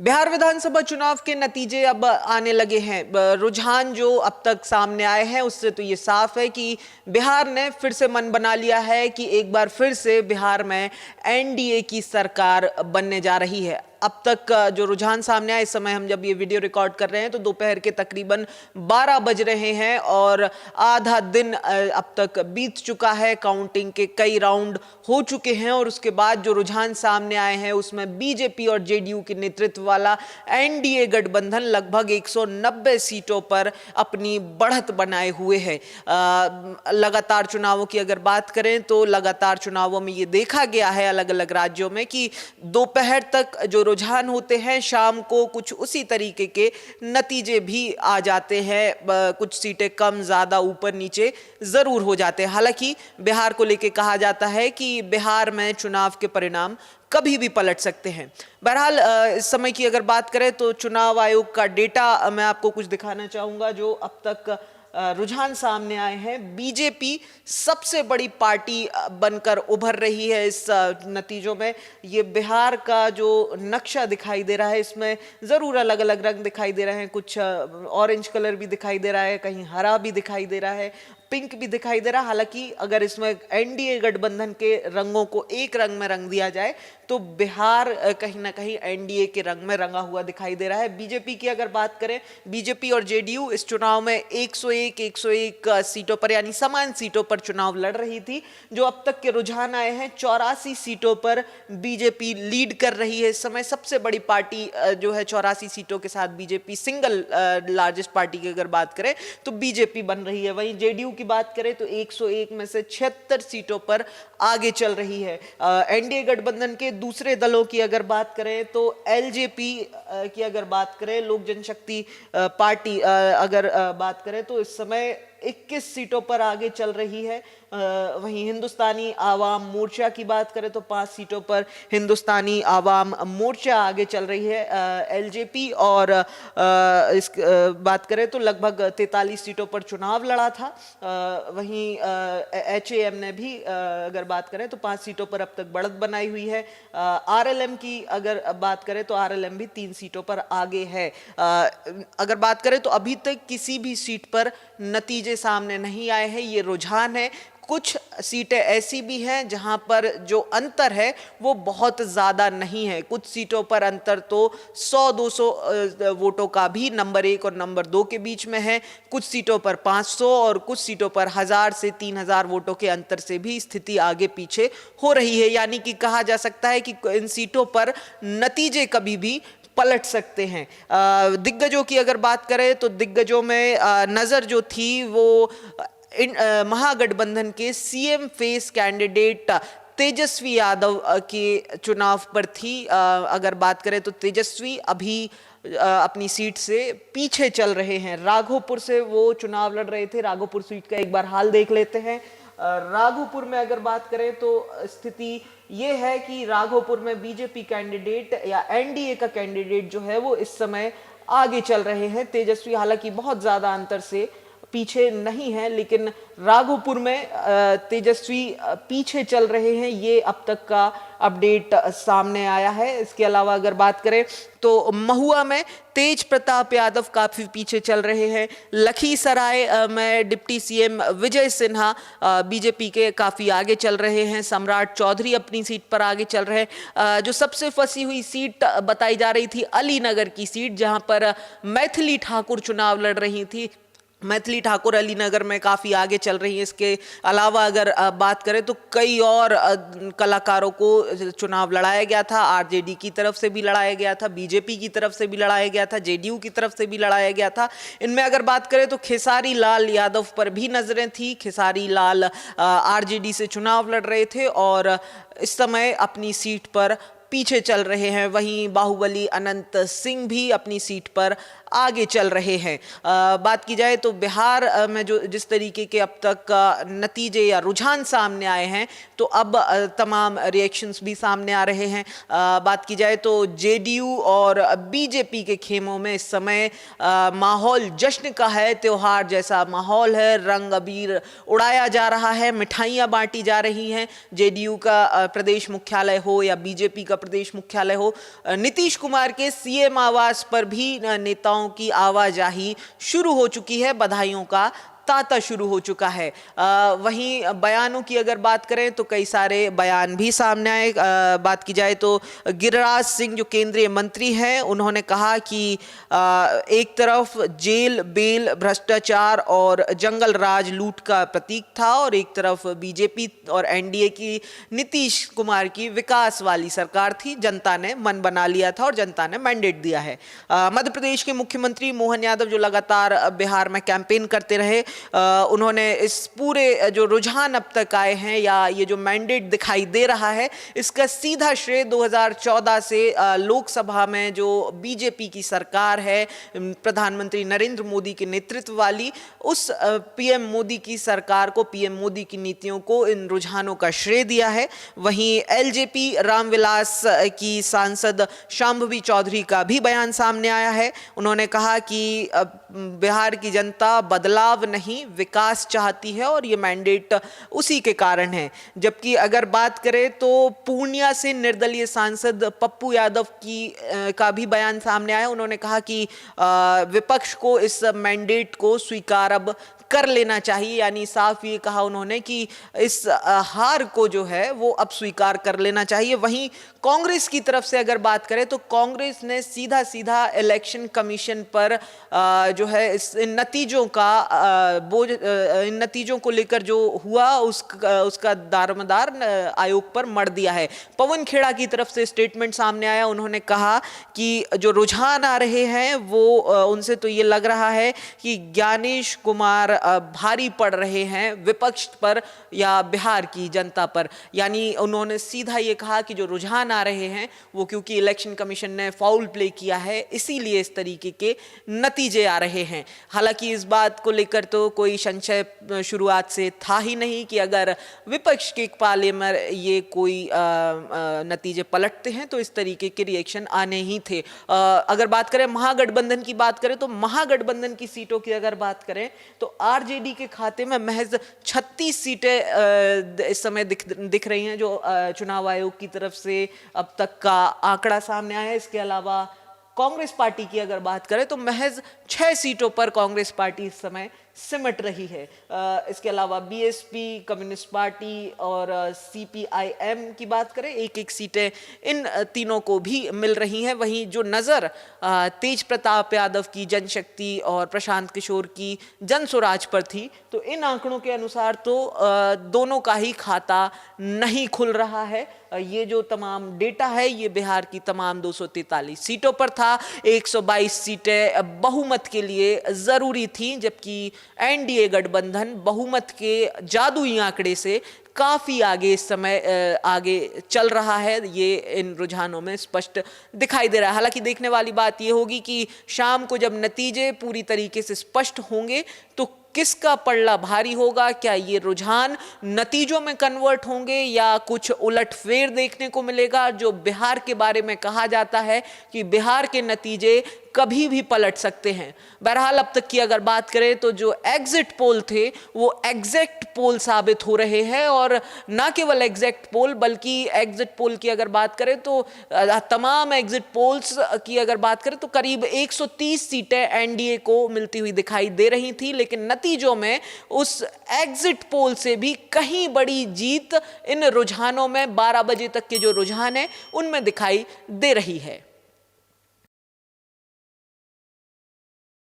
बिहार विधानसभा चुनाव के नतीजे अब आने लगे हैं। रुझान जो अब तक सामने आए हैं उससे तो ये साफ है कि बिहार ने फिर से मन बना लिया है कि एक बार फिर से बिहार में एनडीए की सरकार बनने जा रही है। अब तक जो रुझान सामने आया, इस समय हम जब ये वीडियो रिकॉर्ड कर रहे हैं तो दोपहर के तकरीबन 12 बज रहे हैं और आधा दिन अब तक बीत चुका है। काउंटिंग के कई राउंड हो चुके हैं और उसके बाद जो रुझान सामने आए हैं उसमें बीजेपी और जेडीयू के नेतृत्व वाला एनडीए गठबंधन लगभग 190 सीटों पर अपनी बढ़त बनाए हुए है। लगातार चुनावों की अगर बात करें तो लगातार चुनावों में ये देखा गया है अलग अलग राज्यों में कि दोपहर तक जो रुझान होते हैं शाम को कुछ उसी तरीके के नतीजे भी आ जाते हैं। कुछ सीटें कम ज्यादा ऊपर नीचे जरूर हो जाते हैं। हालांकि बिहार को लेकर कहा जाता है कि बिहार में चुनाव के परिणाम कभी भी पलट सकते हैं। बहरहाल इस समय की अगर बात करें तो चुनाव आयोग का डेटा मैं आपको कुछ दिखाना चाहूंगा जो अब तक रुझान सामने आए हैं। बीजेपी सबसे बड़ी पार्टी बनकर उभर रही है इस नतीजों में। ये बिहार का जो नक्शा दिखाई दे रहा है इसमें जरूर अलग अलग रंग दिखाई दे रहे हैं। कुछ ऑरेंज कलर भी दिखाई दे रहा है, कहीं हरा भी दिखाई दे रहा है, पिंक भी दिखाई दे रहा है। हालांकि अगर इसमें एनडीए गठबंधन के रंगों को एक रंग में रंग दिया जाए तो बिहार कहीं ना कहीं एनडीए के रंग में रंगा हुआ दिखाई दे रहा है। बीजेपी की अगर बात करें, बीजेपी और जेडीयू इस चुनाव में 101 सीटों पर यानी समान सीटों पर चुनाव लड़ रही थी। जो अब तक के रुझान आए हैं 84 सीटों पर बीजेपी लीड कर रही है। इस समय सबसे बड़ी पार्टी जो है 84 सीटों के साथ बीजेपी, सिंगल लार्जेस्ट पार्टी की अगर बात करें तो बीजेपी बन रही है। वहीं जेडीयू की बात करें तो 101 में से 76 सीटों पर आगे चल रही है। एनडीए गठबंधन के दूसरे दलों की अगर बात करें तो एलजेपी की अगर बात करें, लोक जनशक्ति पार्टी अगर बात करें तो इस समय 21 सीटों पर आगे चल रही है। वहीं हिंदुस्तानी आवाम मोर्चा की बात करें तो 5 सीटों पर हिंदुस्तानी आवाम मोर्चा आगे चल रही है। एलजेपी और इस बात करें तो लगभग 43 सीटों पर चुनाव लड़ा था। वहीं एचएएम ने भी अगर बात करें तो 5 सीटों पर अब तक बढ़त बनाई हुई है। आरएलएम की अगर बात करें तो आरएलएम भी 3 सीटों पर आगे है। अगर बात करें तो अभी तक किसी भी सीट पर नतीजे सामने नहीं आए हैं। ये रुझान है। कुछ सीटें ऐसी भी हैं जहां पर जो अंतर है वो बहुत ज्यादा नहीं है। कुछ सीटों पर अंतर तो 100-200 वोटों का भी नंबर 1 और नंबर 2 के बीच में है। कुछ सीटों पर 500 और कुछ सीटों पर 1000 से 3000 वोटों के अंतर से भी स्थिति आगे पीछे हो रही है। यानी कि कहा जा सकता है कि इन सीटों पर नतीजे कभी भी पलट सकते हैं। दिग्गजों की अगर बात करें तो दिग्गजों में नजर जो थी वो महागठबंधन के CM face candidate Tejashwi Yadav के चुनाव पर थी। अगर बात करें तो तेजस्वी अभी अपनी सीट से पीछे चल रहे हैं। राघोपुर से वो चुनाव लड़ रहे थे। राघोपुर सीट का एक बार हाल देख लेते हैं। राघोपुर में अगर बात करें तो स्थिति ये है कि राघोपुर में बीजेपी कैंडिडेट या एनडीए का कैंडिडेट जो है वो इस समय आगे चल रहे हैं। तेजस्वी हालांकि बहुत ज्यादा अंतर से पीछे नहीं है, लेकिन राघोपुर में तेजस्वी पीछे चल रहे हैं। ये अब तक का अपडेट सामने आया है। इसके अलावा अगर बात करें तो महुआ में तेज प्रताप यादव काफी पीछे चल रहे हैं। लखीसराय में deputy CM Vijay Sinha BJP के काफी आगे चल रहे हैं। सम्राट चौधरी अपनी सीट पर आगे चल रहे हैं। जो सबसे फंसी हुई सीट बताई जा रही थी अलीनगर की सीट, जहां पर मैथिली ठाकुर चुनाव लड़ रही थी। मैथिली ठाकुर अलीनगर में काफ़ी आगे चल रही है। इसके अलावा अगर बात करें तो कई और कलाकारों को चुनाव लड़ाया गया था। आरजेडी की तरफ से भी लड़ाया गया था, बीजेपी की तरफ से भी लड़ाया गया था, जेडीयू की तरफ से भी लड़ाया गया था। इनमें अगर बात करें तो खेसारी लाल यादव पर भी नजरें थी। खेसारी लाल आरजेडी से चुनाव लड़ रहे थे और इस समय अपनी सीट पर पीछे चल रहे हैं। वहीं बाहुबली अनंत सिंह भी अपनी सीट पर आगे चल रहे हैं। बात की जाए तो बिहार में जो जिस तरीके के अब तक नतीजे या रुझान सामने आए हैं तो तो अब तमाम रिएक्शंस भी सामने आ रहे हैं। बात की जाए तो जेडीयू और बीजेपी के खेमों में इस समय माहौल जश्न का है, त्योहार जैसा माहौल है, रंग अबीर उड़ाया जा रहा है, मिठाइयाँ बांटी जा रही हैं। जेडीयू का प्रदेश मुख्यालय हो या बीजेपी का प्रदेश मुख्यालय हो, नीतीश कुमार के सीएम आवास पर भी नेताओं की आवाजाही शुरू हो चुकी है, बधाइयों का तांता शुरू हो चुका है। वहीं बयानों की अगर बात करें तो कई सारे बयान भी सामने आए। बात की जाए तो गिरिराज सिंह जो केंद्रीय मंत्री हैं, उन्होंने कहा कि एक तरफ जेल बेल भ्रष्टाचार और जंगल राज लूट का प्रतीक था और एक तरफ बीजेपी और एनडीए की नीतीश कुमार की विकास वाली सरकार थी। जनता ने मन बना लिया था और जनता ने मैंडेट दिया है। मध्य प्रदेश के मुख्यमंत्री मोहन यादव जो लगातार बिहार में कैंपेन करते रहे, उन्होंने इस पूरे जो रुझान अब तक आए हैं या ये जो मैंडेट दिखाई दे रहा है, इसका सीधा श्रेय 2014 से लोकसभा में जो बीजेपी की सरकार है, प्रधानमंत्री नरेंद्र मोदी के नेतृत्व वाली, उस पीएम मोदी की सरकार को, पीएम मोदी की नीतियों को इन रुझानों का श्रेय दिया है। वहीं एलजेपी रामविलास की सांसद शांभवी चौधरी का भी बयान सामने आया है। उन्होंने कहा कि बिहार की जनता बदलाव नहीं विकास चाहती है और ये मैंडेट उसी के कारण है। जबकि अगर बात करें तो पूर्णिया से निर्दलीय सांसद पप्पू यादव का भी बयान सामने आया। उन्होंने कहा कि विपक्ष को इस मैंडेट को स्वीकार अब कर लेना चाहिए, यानी साफ ये कहा उन्होंने कि इस हार को जो है वो अब स्वीकार कर लेना चाहिए। वहीं कांग्रेस की तरफ से अगर बात करें तो कांग्रेस ने सीधा सीधा इलेक्शन कमीशन पर जो है इन नतीजों को लेकर जो हुआ उसका दारोमदार आयोग पर मढ़ दिया है। पवन खेड़ा की तरफ से स्टेटमेंट सामने आया। उन्होंने कहा कि जो रुझान आ रहे हैं वो उनसे तो ये लग रहा है कि ज्ञानेश कुमार भारी पड़ रहे हैं विपक्ष पर या बिहार की जनता पर। यानी उन्होंने सीधा ये कहा कि जो रुझान आ रहे हैं वो क्योंकि इलेक्शन कमीशन ने फाउल प्ले किया है, इसीलिए इस तरीके के नतीजे आ रहे हैं। हालांकि इस बात को लेकर तो कोई संशय शुरुआत से था ही नहीं कि अगर विपक्ष के पाले में ये कोई नतीजे पलटते हैं तो इस तरीके के रिएक्शन आने ही थे। अगर बात करें महागठबंधन की बात करें तो महागठबंधन की सीटों की अगर बात करें तो आरजेडी के खाते में महज 36 सीटें इस समय दिख रही हैं, जो चुनाव आयोग की तरफ से अब तक का आंकड़ा सामने आया है। इसके अलावा कांग्रेस पार्टी की अगर बात करें तो महज 6 सीटों पर कांग्रेस पार्टी इस समय सिमट रही है। इसके अलावा बीएसपी, कम्युनिस्ट पार्टी और सीपीआईएम की बात करें, एक एक सीटें इन तीनों को भी मिल रही हैं। वहीं जो नज़र तेज प्रताप यादव की जनशक्ति और प्रशांत किशोर की जनस्वराज पर थी, तो इन आंकड़ों के अनुसार तो दोनों का ही खाता नहीं खुल रहा है। ये जो तमाम डेटा है ये बिहार की तमाम 243 सीटों पर था। 122 सीटें बहुमत के लिए ज़रूरी थी, जबकि एनडीए गठबंधन बहुमत के जादुई आंकड़े से काफ़ी आगे इस समय आगे चल रहा है। ये इन रुझानों में स्पष्ट दिखाई दे रहा है। हालांकि देखने वाली बात ये होगी कि शाम को जब नतीजे पूरी तरीके से स्पष्ट होंगे तो किसका पलड़ा भारी होगा। क्या ये रुझान नतीजों में कन्वर्ट होंगे या कुछ उलटफेर देखने को मिलेगा। जो बिहार के बारे में कहा जाता है कि बिहार के नतीजे कभी भी पलट सकते हैं। बहरहाल अब तक की अगर बात करें तो जो एग्जिट पोल थे वो एग्जैक्ट पोल साबित हो रहे हैं, और ना केवल एग्जैक्ट पोल बल्कि एग्जिट पोल की अगर बात करें तो तमाम एग्जिट पोल्स की अगर बात करें तो करीब 130 सीटें एनडीए को मिलती हुई दिखाई दे रही थी, लेकिन नतीजों में उस एग्जिट पोल से भी कहीं बड़ी जीत इन रुझानों में 12 बजे तक के जो रुझान है उनमें दिखाई दे रही है।